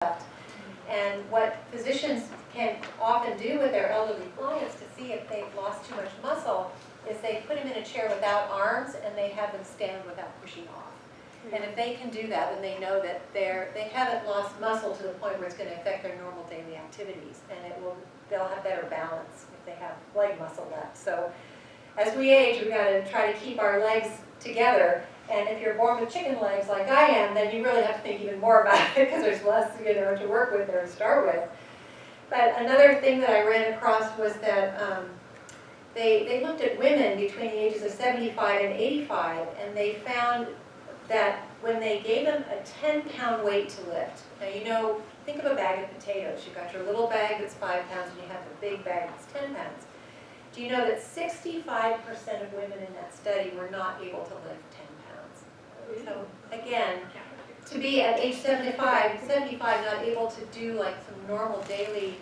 left. And what physicians can often do with their elderly clients to see if they've lost too much muscle is they put them in a chair without arms and they have them stand without pushing off. And if they can do that, then they know that they haven't lost muscle to the point where it's going to affect their normal daily activities, and they'll have better balance if they have leg muscle left. So as we age, we've got to try to keep our legs together. And if you're born with chicken legs like I am, then you really have to think even more about it because there's less to work with or to start with. But another thing that I ran across was that they looked at women between the ages of 75 and 85, and they found that when they gave them a 10-pound weight to lift, now think of a bag of potatoes. You've got your little bag that's 5 pounds, and you have the big bag that's 10 pounds. Do you know that 65% of women in that study were not able to lift 10 pounds? So again, to be at age 75, not able to do like some normal daily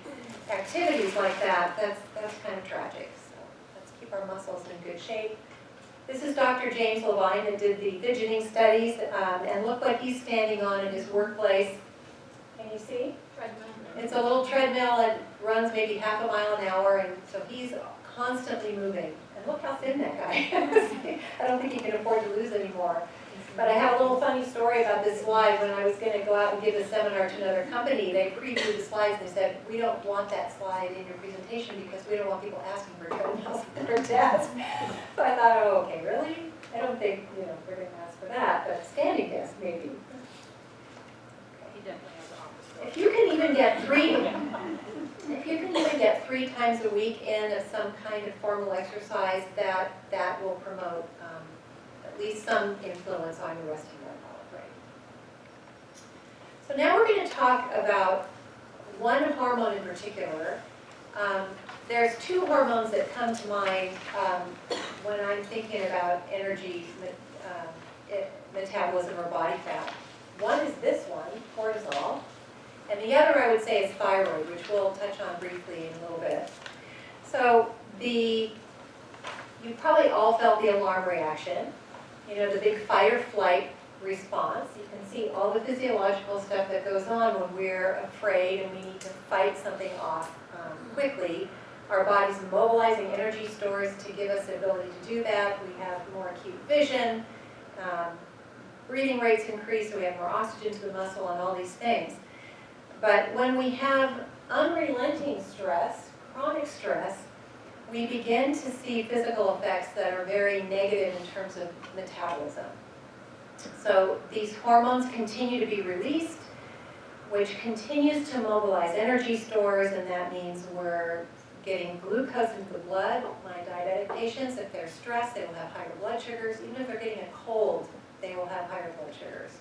activities like that, that's kind of tragic. So let's keep our muscles in good shape. This is Dr. James Levine that did the fidgeting studies, and look what he's standing on in his workplace. Can you see? Treadmill. It's a little treadmill that runs maybe half a mile an hour, and so he's constantly moving. And look how thin that guy is. I don't think he can afford to lose anymore. But I have a little funny story about this slide. When I was going to go out and give a seminar to another company, they previewed the slides and they said, we don't want that slide in your presentation because we don't want people asking for treadmills at their desk. So I thought, oh, okay, really? I don't think we're going to ask for that, but standing desk maybe. He definitely has the opposite. If you can even get 3 times a week in of some kind of formal exercise, that will promote at least some influence on your resting metabolic rate. So now we're going to talk about one hormone in particular. There's 2 hormones that come to mind when I'm thinking about energy, metabolism, or body fat. One is this one, cortisol, and the other I would say is thyroid, which we'll touch on briefly in a little bit. So you probably all felt the alarm reaction. The big fight or flight response. You can see all the physiological stuff that goes on when we're afraid and we need to fight something off quickly. Our body's mobilizing energy stores to give us the ability to do that. We have more acute vision. Breathing rates increase, so we have more oxygen to the muscle and all these things. But when we have unrelenting stress, chronic stress, we begin to see physical effects that are very negative in terms of metabolism. So these hormones continue to be released, which continues to mobilize energy stores, and that means we're getting glucose into the blood. My diabetic patients, if they're stressed, they will have higher blood sugars. Even if they're getting a cold, they will have higher blood sugars.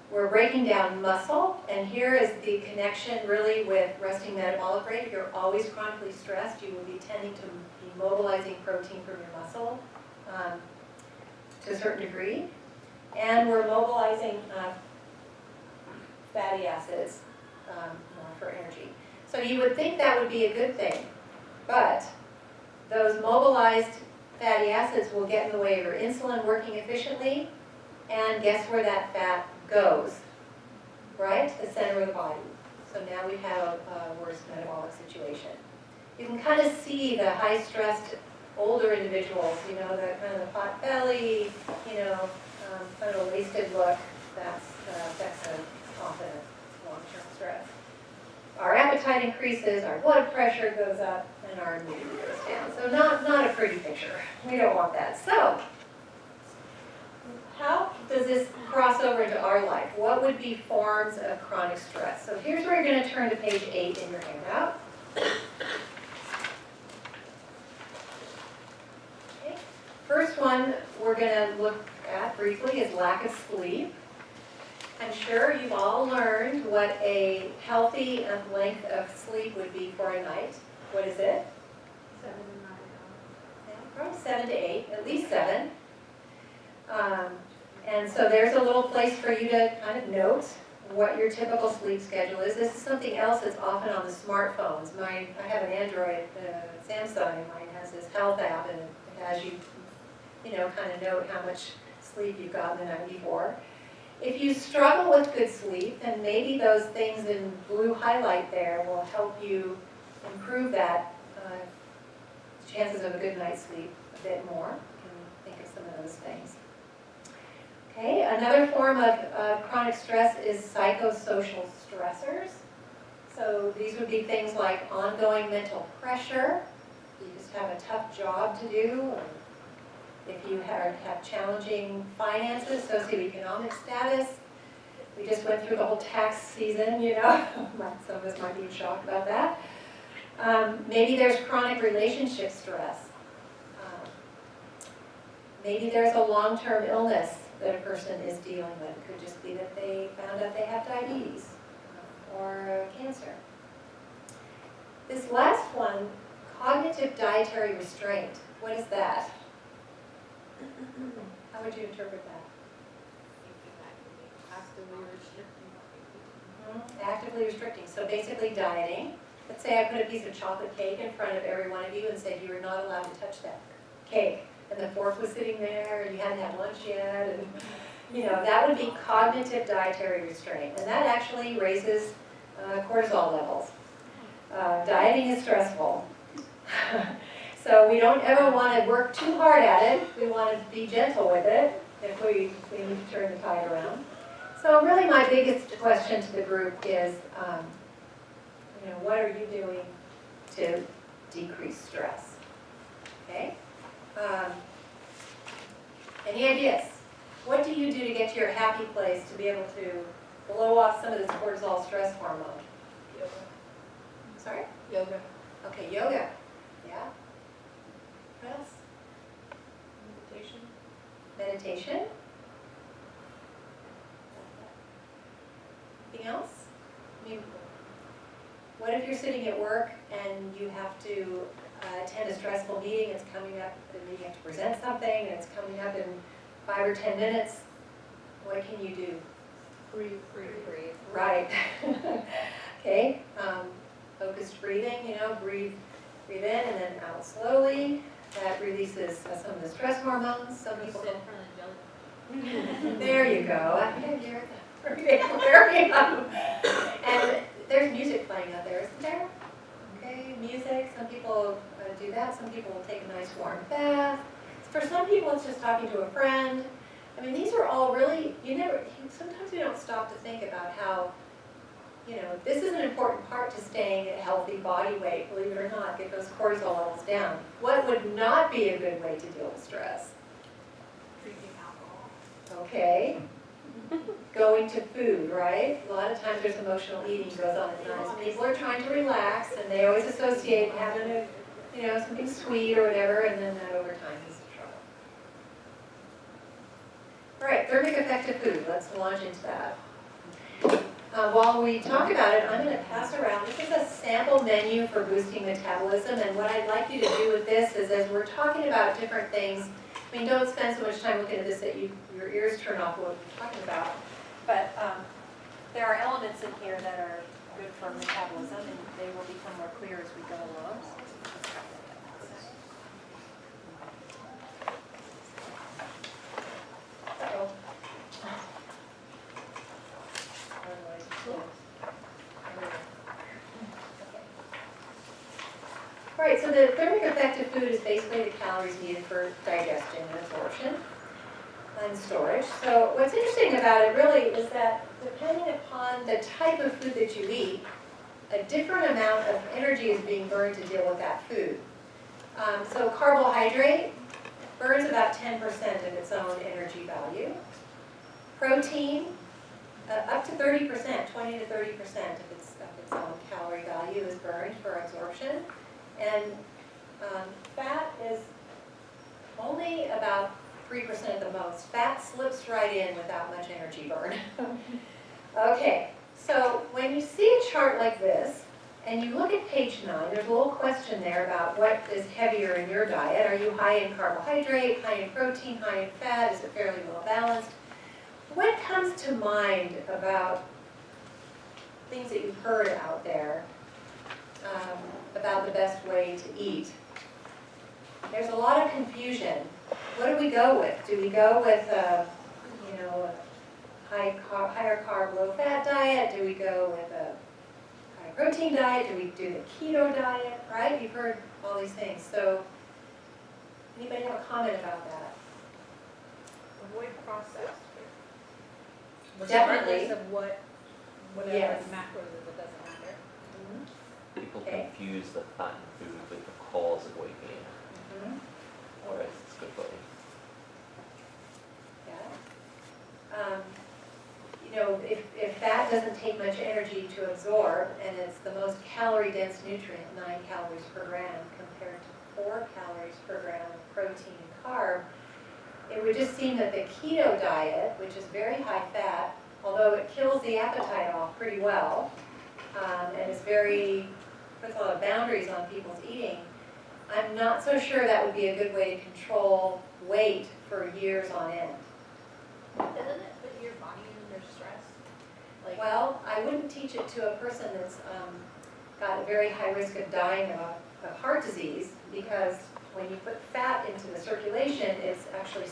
We're breaking down muscle, and here is the connection really with resting metabolic rate. If you're always chronically stressed, you will be tending to be mobilizing protein from your muscle to a certain degree. And we're mobilizing fatty acids for energy. So you would think that would be a good thing, but those mobilized fatty acids will get in the way of your insulin working efficiently, and guess where that fat goes, right? The center of the body. So now we have a worse metabolic situation. You can kind of see the high-stressed older individuals, the kind of the pot belly, kind of a wasted look. That's often a long-term stress. Our appetite increases, our blood pressure goes up, and our immunity goes down. So not a pretty picture. We don't want that. So how does this cross over into our life? What would be forms of chronic stress? So here's where you're going to turn to page 8 in your handout. Okay. First one we're going to look at briefly is lack of sleep. I'm sure you've all learned what a healthy length of sleep would be for a night. What is it? 7 to 9 hours. Yeah, probably 7 to 8, at least 7. And so there's a little place for you to kind of note what your typical sleep schedule is. This is something else that's often on the smartphones. I have an Android Samsung, and mine has this health app, and it has you kind of note how much sleep you've gotten the night before. If you struggle with good sleep, then maybe those things in blue highlight there will help you improve that chances of a good night's sleep a bit more. You can think of some of those things. Okay, another form of chronic stress is psychosocial stressors. So these would be things like ongoing mental pressure. You just have a tough job to do, or if you have challenging finances, socioeconomic status. We just went through the whole tax season, you know. Some of us might be shocked about that. Maybe there's chronic relationship stress. Maybe there's a long-term illness that a person is dealing with. It could just be that they found out they have diabetes or cancer. This last one, cognitive dietary restraint. What is that? How would you interpret that? Actively restricting. Actively restricting. So basically dieting. Let's say I put a piece of chocolate cake in front of every one of you and said you were not allowed to touch that cake. And the fork was sitting there and you hadn't had lunch yet. And you know, that would be cognitive dietary restraint. And that actually raises cortisol levels. Dieting is stressful. So we don't ever want to work too hard at it. We want to be gentle with it if we need to turn the tide around. So really my biggest question to the group is, you know, what are you doing to decrease stress? Okay? Any ideas? What do you do to get to your happy place to be able to blow off some of this cortisol stress hormone? Yoga. Sorry? Yoga. Okay, yoga. Yeah. What else? Meditation. Meditation. Anything else? I mean, what if you're sitting at work and you have to attend a stressful meeting, it's coming up, and you have to present something, and it's coming up in 5 or 10 minutes, what can you do? Breathe. Right. Okay, focused breathing, you know, breathe in and then out slowly. That releases some of the stress hormones. Some people Sit in front of the jelly. There you go. There you go. And there's music playing out there, isn't there? Okay, music. Some people do that. Some people will take a nice warm bath. For some people, it's just talking to a friend. I mean, these are all really, sometimes we don't stop to think about how, you know, this is an important part to staying at healthy body weight, believe it or not, get those cortisol levels down. What would not be a good way to deal with stress? Drinking alcohol. Okay. Going to food, right? A lot of times there's emotional eating goes on at night. People are trying to relax, and they always associate having a, you know, something sweet or whatever, and then that over time is trouble. All right, thermic effect of food. Let's launch into that. While we talk about it, I'm going to pass around. This is a sample menu for boosting metabolism, and what I'd like you to do with this is, as we're talking about different things, I mean, don't spend so much time looking at this that your ears turn off what we're talking about. But there are elements in here that are good for metabolism, and they will become more clear as we go along. Uh-oh. All right, so the thermic effect of food is basically the calories needed for digestion and absorption and storage. So what's interesting about it really is that depending upon the type of food that you eat, a different amount of energy is being burned to deal with that food. So carbohydrate burns about 10% of its own energy value. Protein, up to 30%, 20 to 30% of its own calorie value is burned for absorption. And fat is only about 3% at the most. Fat slips right in without much energy burn. Okay, so when you see a chart like this, and you look at page 9, there's a little question there about what is heavier in your diet. Are you high in carbohydrate, high in protein, high in fat? Is it fairly well balanced? What comes to mind about things that you've heard out there about the best way to eat? There's a lot of confusion. What do we go with? Do we go with, higher carb, low fat diet? Do we go with a high protein diet? Do we do the keto diet, right? You've heard all these things. So anybody have a comment about that? Avoid processed food. Definitely. Regardless of whatever Yes. the macros is, it doesn't matter. People Okay. confuse the fattened food with the cause of weight gain, Mhm. whereas it's good for you. Yeah. You know, if fat doesn't take much energy to absorb, and it's the most calorie-dense nutrient, 9 calories per gram, compared to 4 calories per gram of protein and carb, it would just seem that the keto diet, which is very high fat, although it kills the appetite off pretty well, and is puts a lot of boundaries on people's eating, I'm not so sure that would be a good way to control weight for years on end. Doesn't it put your body under stress? Like, Well, I wouldn't teach it to a person that's got a very high risk of dying of heart disease, because when you put fat into the circulation, it actually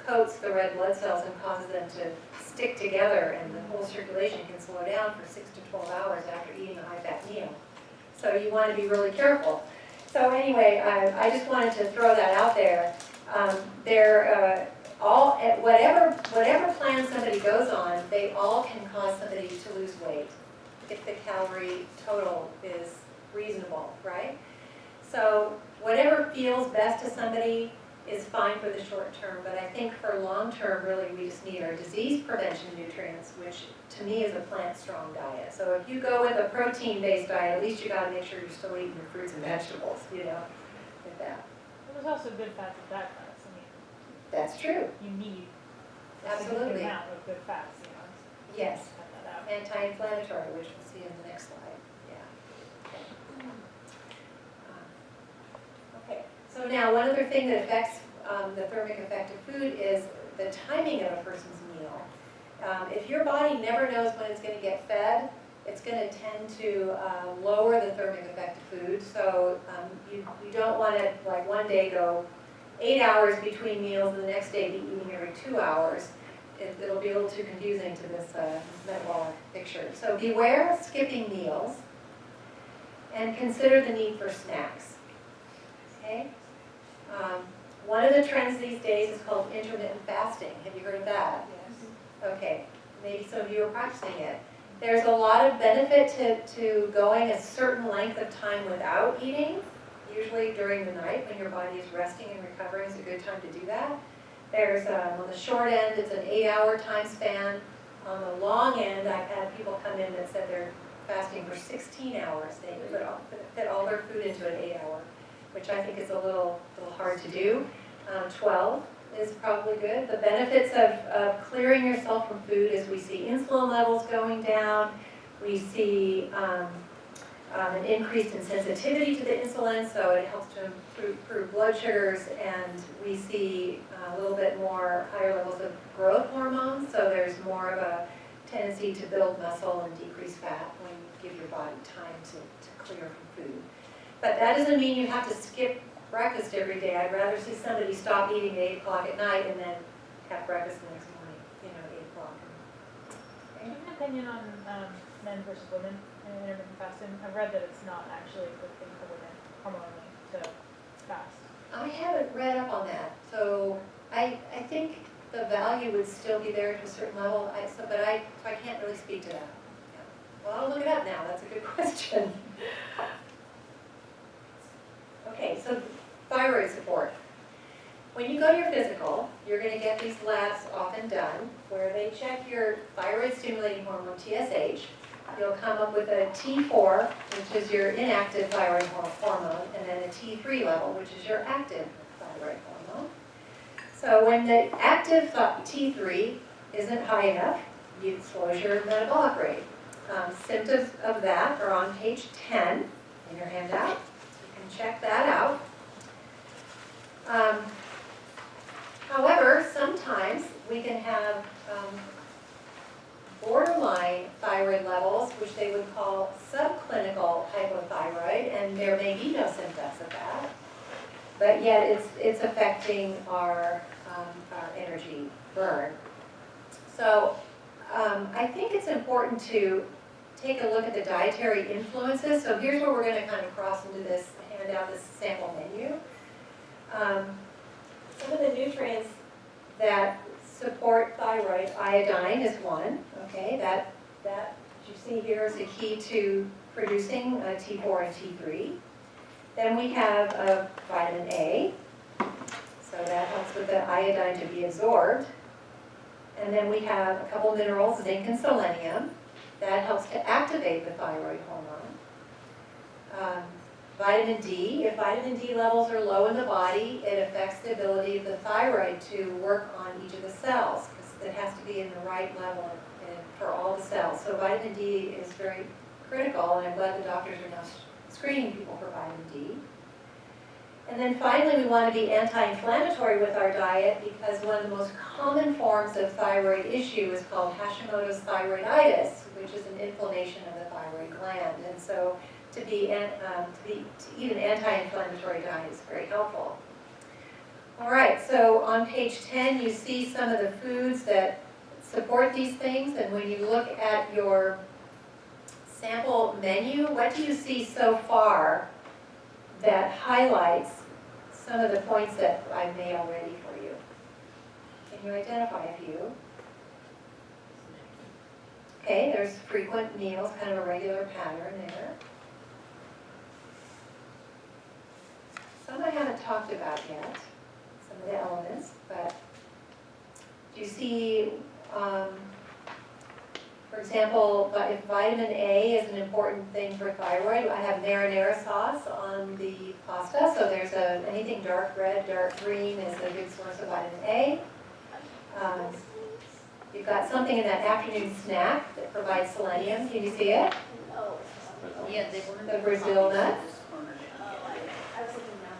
coats the red blood cells and causes them to stick together, and the whole circulation can slow down for 6 to 12 hours after eating a high-fat meal. So you want to be really careful. So anyway, I just wanted to throw that out there. Whatever plan somebody goes on, they all can cause somebody to lose weight if the calorie total is reasonable, right? So whatever feels best to somebody is fine for the short term, but I think for long term, really, we just need our disease prevention nutrients, which to me is a plant-strong diet. So if you go with a protein-based diet, at least you gotta make sure you're still eating your fruits and vegetables, you know, with that. There's also good fats and bad fats. I mean, That's true, you need a absolutely. significant amount of good fats, you know. So Yes. cut that out. Anti-inflammatory, which we'll see in the next slide, yeah. Okay, so now one other thing that affects the thermic effect of food is the timing of a person's meal. If your body never knows when it's going to get fed, it's going to tend to lower the thermic effect of food. So you don't want to, like, one day go 8 hours between meals and the next day be eating every 2 hours. It'll be a little too confusing to this metabolic picture. So beware of skipping meals and consider the need for snacks. Okay? One of the trends these days is called intermittent fasting. Have you heard of that? yes. Okay, maybe some of you are practicing it. There's a lot of benefit to going a certain length of time without eating. Usually during the night when your body is resting and recovering is a good time to do that. There's, on the short end, it's an 8-hour time span. On the long end, I've had people come in that said they're fasting for 16 hours. They fit all their food into an 8-hour, which I think is a little hard to do. 12 is probably good. The benefits of clearing yourself from food is we see insulin levels going down. We see an increase in sensitivity to the insulin, so it helps to improve blood sugars, and we see a little bit more higher levels of growth hormones, so there's more of a tendency to build muscle and decrease fat when you give your body time to clear from food. But that doesn't mean you have to skip breakfast every day. I'd rather see somebody stop eating at 8 o'clock at night and then have breakfast the next morning, you know, at 8 o'clock. Do you have an opinion on men versus women in intermittent fasting? I've read that it's not actually a good thing for women hormonally to fast. I haven't read up on that, so I think the value would still be there to a certain level, so I can't really speak to that. Yeah. Well, I'll look it up now, that's a good question. Okay, so thyroid support. When you go to your physical, you're going to get these labs often done where they check your thyroid stimulating hormone, TSH. You'll come up with a T4, which is your inactive thyroid hormone, and then a T3 level, which is your active thyroid hormone. So when the active T3 isn't high enough, it slows your metabolic rate. Symptoms of that are on page 10 in your handout. You can check that out. However, sometimes we can have borderline thyroid levels, which they would call subclinical hypothyroid, and there may be no symptoms of that, but yet it's affecting our energy burn. So I think it's important to take a look at the dietary influences. So here's where we're going to kind of cross into this handout, this sample menu. Some of the nutrients that support thyroid, iodine is one. Okay, that you see here is a key to producing T4 and T3. Then we have vitamin A, so that helps with the iodine to be absorbed. And then we have a couple minerals, zinc and selenium. That helps to activate the thyroid hormone. Vitamin D, if vitamin D levels are low in the body, it affects the ability of the thyroid to work on each of the cells, because it has to be in the right level for all the cells. So vitamin D is very critical, and I'm glad the doctors are now screening people for vitamin D. And then finally, we want to be anti-inflammatory with our diet, because one of the most common forms of thyroid issue is called Hashimoto's thyroiditis, which is an inflammation of the thyroid gland. And so to eat an anti-inflammatory diet is very helpful. All right, so on page 10, you see some of the foods that support these things. And when you look at your sample menu, what do you see so far that highlights some of the points that I've made already for you? Can you identify a few? Okay, there's frequent meals, kind of a regular pattern there. Some I haven't talked about yet, some of the elements, but do you see, for example, if vitamin A is an important thing for thyroid, I have marinara sauce on the pasta, so there's anything dark red, dark green is a good source of vitamin A. You've got something in that afternoon snack that provides selenium. Can you see it? Yeah, they were. The Brazil nut. I was looking now.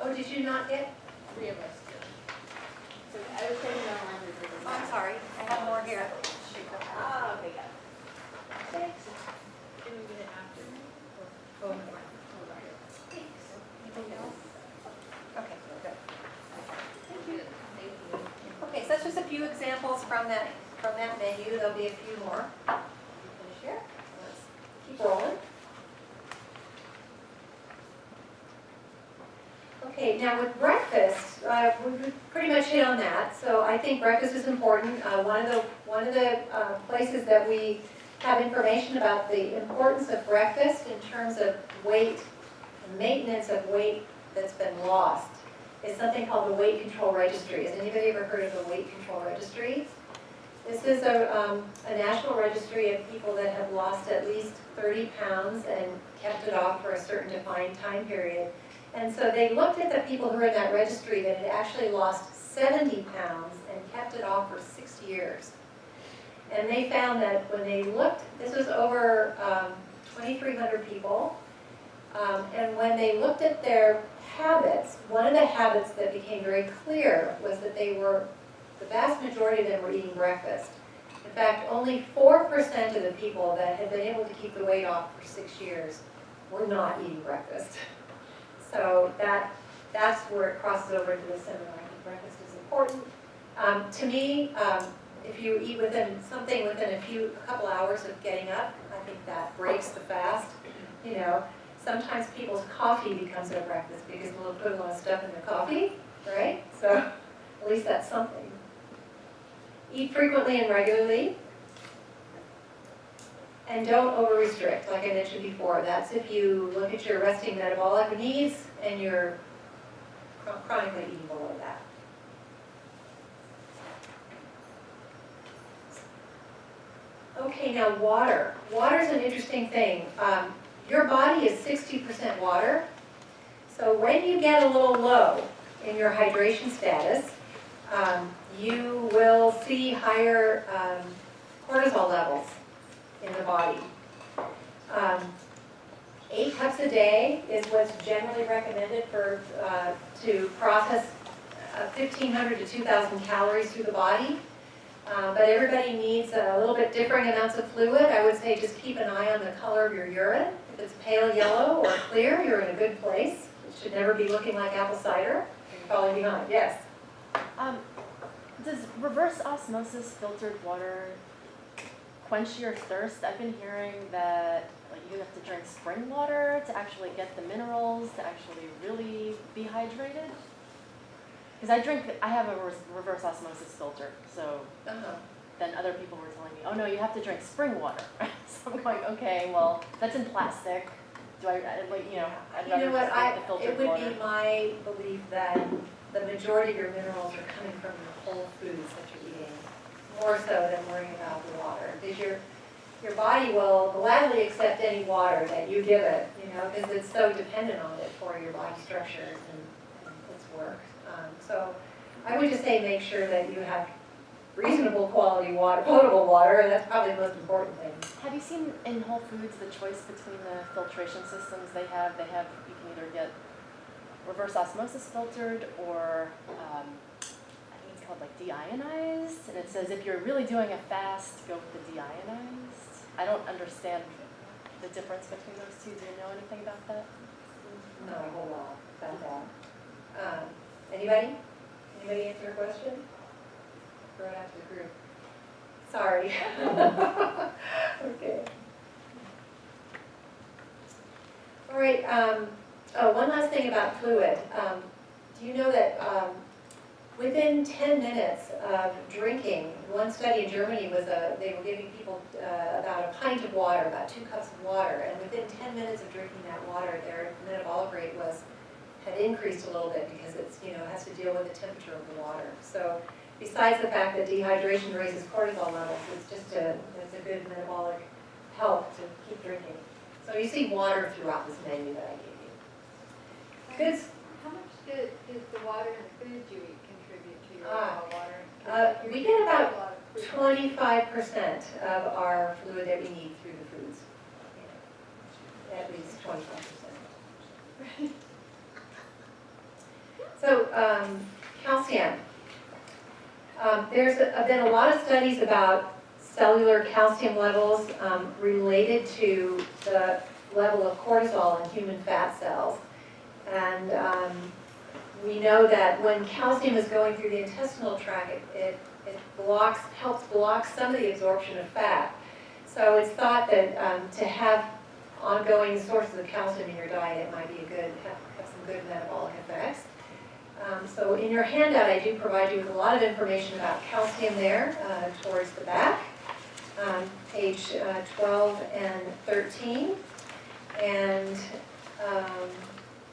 Oh, did you not get? 3 of us did. So I was taking online. Oh, I'm sorry, I have more here. Ah, okay, got it. Thanks. Can we get it after? Oh, never mind. Hold on here. Anything else? Okay, good. Thank you. Thank you. Okay, so that's just a few examples from that menu. There'll be a few more. Finish here. Let's keep rolling. Okay, now with breakfast, we pretty much hit on that. So I think breakfast is important. One of the places that we have information about the importance of breakfast in terms of weight, maintenance of weight that's been lost, is something called the Weight Control Registry. Has anybody ever heard of the Weight Control Registry? This is a national registry of people that have lost at least 30 pounds and kept it off for a certain defined time period. And so they looked at the people who were in that registry that had actually lost 70 pounds and kept it off for 6 years. And they found that when they looked, this was over 2,300 people, and when they looked at their habits, one of the habits that became very clear was that the vast majority of them were eating breakfast. In fact, only 4% of the people that had been able to keep the weight off for 6 years were not eating breakfast. So that's where it crosses over into the seminar. I think breakfast is important. To me, if you eat within a couple hours of getting up, I think that breaks the fast. You know, sometimes people's coffee becomes their breakfast because they'll put a lot of stuff in their coffee, right? So at least that's something. Eat frequently and regularly. And don't over-restrict, like I mentioned before. That's if you look at your resting metabolic needs and you're chronically eating below that. Okay, now water. Water is an interesting thing. Your body is 60% water. So when you get a little low in your hydration status, you will see higher cortisol levels in the body. 8 cups a day is what's generally recommended to process 1,500 to 2,000 calories through the body. But everybody needs a little bit differing amounts of fluid. I would say just keep an eye on the color of your urine. If it's pale yellow or clear, you're in a good place. It should never be looking like apple cider. You're falling behind. Yes? Does reverse osmosis filtered water quench your thirst? I've been hearing that like you have to drink spring water to actually get the minerals, to actually really be hydrated. Because I have a reverse osmosis filter, so then other people were telling me, oh no, you have to drink spring water. So I'm going, okay, well, that's in plastic. Do I, like, you know, I'd You rather know what, just drink the it filtered would water. be my belief that the majority of your minerals are coming from the whole foods that you're eating, more so than worrying about the water. Because your body will gladly accept any water that you give it, you know, because it's so dependent on it for your body structures and its work. So I would just say make sure that you have reasonable quality water, potable water, and that's probably the most important thing. Have you seen in Whole Foods the choice between the filtration systems they have? You can either get reverse osmosis filtered or I think it's called like deionized. And it says if you're really doing a fast, go with the deionized. I don't understand the difference between those two. Do you know anything about that? Not a whole lot about that. Anybody? Anybody answer a question? Throw it out to the group. Sorry. Okay. All right. One last thing about fluid. Do you know that within 10 minutes of drinking, one study in Germany was they were giving people about a pint of water, about 2 cups of water, and within 10 minutes of drinking that water, their metabolic rate had increased a little bit because it's, you know, has to deal with the temperature of the water. So besides the fact that dehydration raises cortisol levels, it's a good metabolic help to keep drinking. So you see water throughout this menu that I gave you. Good. How much does the water and the food you eat contribute to your overall water? 'Cause you're We eating get a about lot of food. 25% of our fluid that we need through the foods. At least 25%. So, calcium. There's been a lot of studies about cellular calcium levels related to the level of cortisol in human fat cells. And we know that when calcium is going through the intestinal tract, it helps block some of the absorption of fat. So it's thought that to have ongoing sources of calcium in your diet, it might be have some good metabolic effects. So in your handout, I do provide you with a lot of information about calcium there towards the back, page 12 and 13, and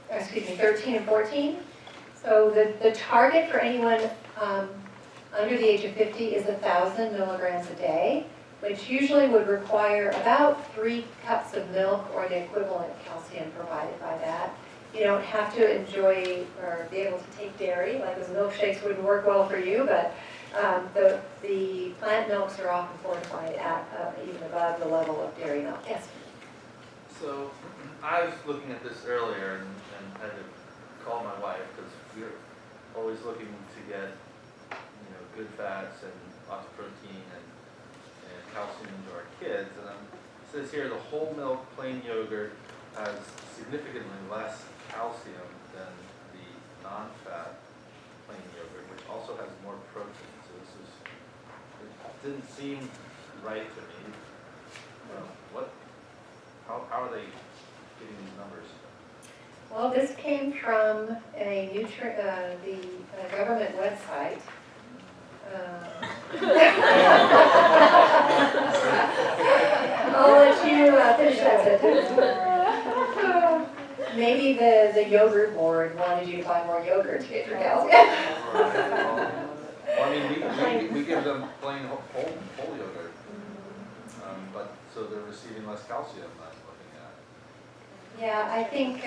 13 and 14. So the target for anyone under the age of 50 is 1,000 milligrams a day, which usually would require about 3 cups of milk or the equivalent calcium provided by that. You don't have to enjoy or be able to take dairy, like those milkshakes wouldn't work well for you, but the plant milks are often fortified at even above the level of dairy milk. Yes? So I was looking at this earlier and had to call my wife because we're always looking to get, you know, good fats and lots of protein and calcium into our kids. And it says here the whole milk plain yogurt has significantly less calcium than the non-fat plain yogurt, which also has more protein. So it didn't seem right to me. How are they getting these numbers? Well, this came from the government website. I'll let you finish that sentence. Maybe the yogurt board wanted you to buy more yogurt to get your calcium. Well, I mean, we give them plain whole yogurt, but so they're receiving less calcium. I'm looking at. Yeah, I think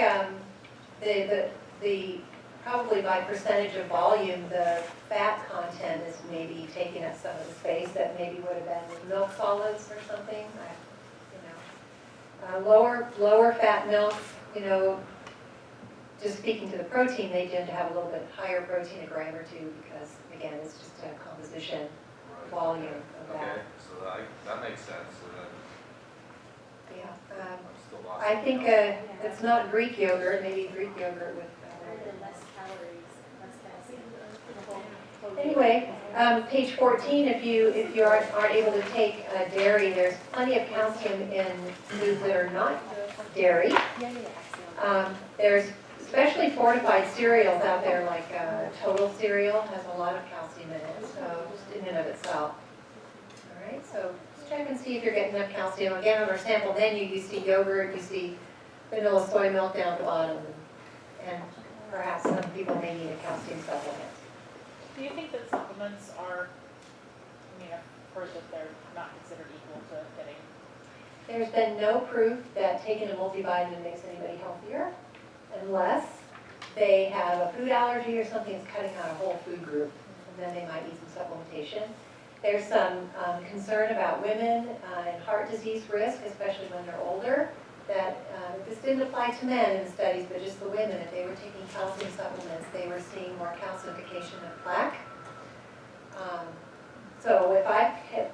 the probably by percentage of volume, the fat content is maybe taking up some of the space that maybe would have been with milk solids or something. Lower fat milks, you know, just speaking to the protein, they tend to have a little bit higher protein, a gram or two, because again, it's just a composition volume of that. Okay, so that makes sense. So then Yeah. I'm still lost. I think it's not Greek yogurt, maybe Greek yogurt with. Less calories, less calcium, the whole Anyway, page 14, if you aren't able to take dairy, there's plenty of calcium in foods that are not dairy. There's especially fortified cereals out there, like Total cereal has a lot of calcium in it, so just in and of itself. All right, so just check and see if you're getting enough calcium. Again, on our sample menu, you see yogurt, you see vanilla soy milk down at the bottom, and perhaps some people may need a calcium supplement. Do you think that supplements are, I mean, I've heard that they're not considered equal to getting, There's been no proof that taking a multivitamin makes anybody healthier unless they have a food allergy or something that's cutting out a whole food group, and then they might need some supplementation. There's some concern about women and heart disease risk, especially when they're older, that this didn't apply to men in the studies, but just the women. If they were taking calcium supplements, they were seeing more calcification of plaque. So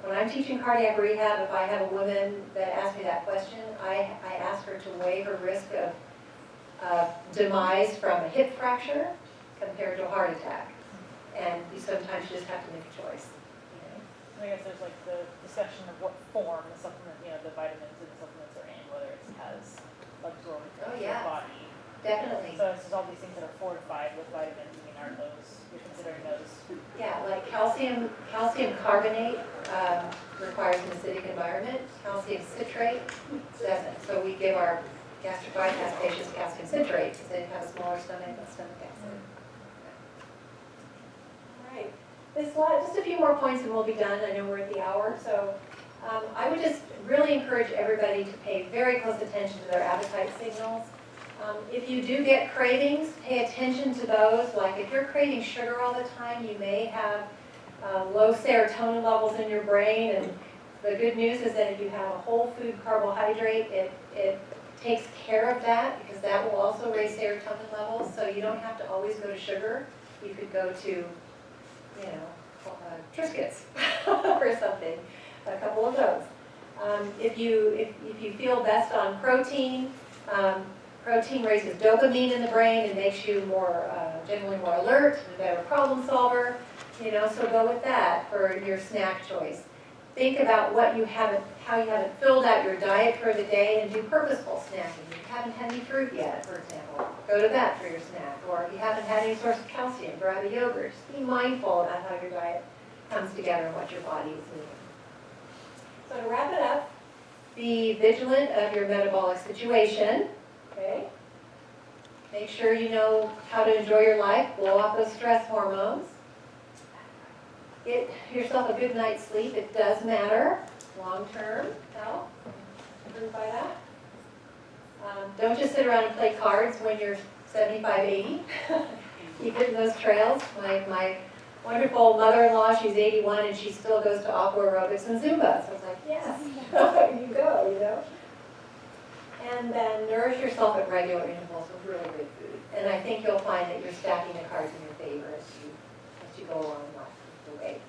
when I'm teaching cardiac rehab, if I have a woman that asks me that question, I ask her to weigh her risk of demise from a hip fracture compared to a heart attack. And you sometimes just have to make a choice. I guess there's like the discussion of what form the supplement, the vitamins and the supplements are in, whether it has absorbed Oh, into yeah. your body. Definitely. So it's just all these things that are fortified with vitamins, I mean, are those, you're considering those? Yeah, like calcium carbonate requires an acidic environment. Calcium citrate doesn't. So we give our gastric bypass patients calcium citrate because they have a smaller stomach and stomach acid. All right. Just a few more points and we'll be done. I know we're at the hour. So I would just really encourage everybody to pay very close attention to their appetite signals. If you do get cravings, pay attention to those. Like if you're craving sugar all the time, you may have low serotonin levels in your brain. And the good news is that if you have a whole food carbohydrate, it takes care of that because that will also raise serotonin levels. So you don't have to always go to sugar. You could go to, Triscuits or something, a couple of those. If you feel best on protein, protein raises dopamine in the brain and makes you generally more alert, and a better problem solver, so go with that for your snack choice. Think about how you haven't filled out your diet for the day and do purposeful snacking. If you haven't had any fruit yet, for example, go to that for your snack. Or if you haven't had any source of calcium, grab a yogurt. Just be mindful about how your diet comes together and what your body is needing. So to wrap it up, be vigilant of your metabolic situation. Okay? Make sure you know how to enjoy your life, blow off those stress hormones. Get yourself a good night's sleep. It does matter. Long-term health, improved by that. Don't just sit around and play cards when you're 75, 80. Keep hitting those trails. My wonderful mother-in-law, she's 81, and she still goes to aqua aerobics and Zumba. So it's like, yes, you go, And then nourish yourself at regular intervals with really good food. And I think you'll find that you're stacking the cards in your favor as you go along the way.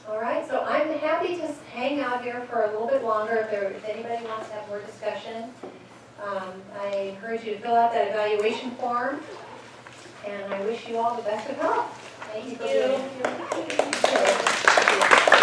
All right, so I'm happy to hang out here for a little bit longer if anybody wants to have more discussion. I encourage you to fill out that evaluation form, and I wish you all the best of health. Thank you.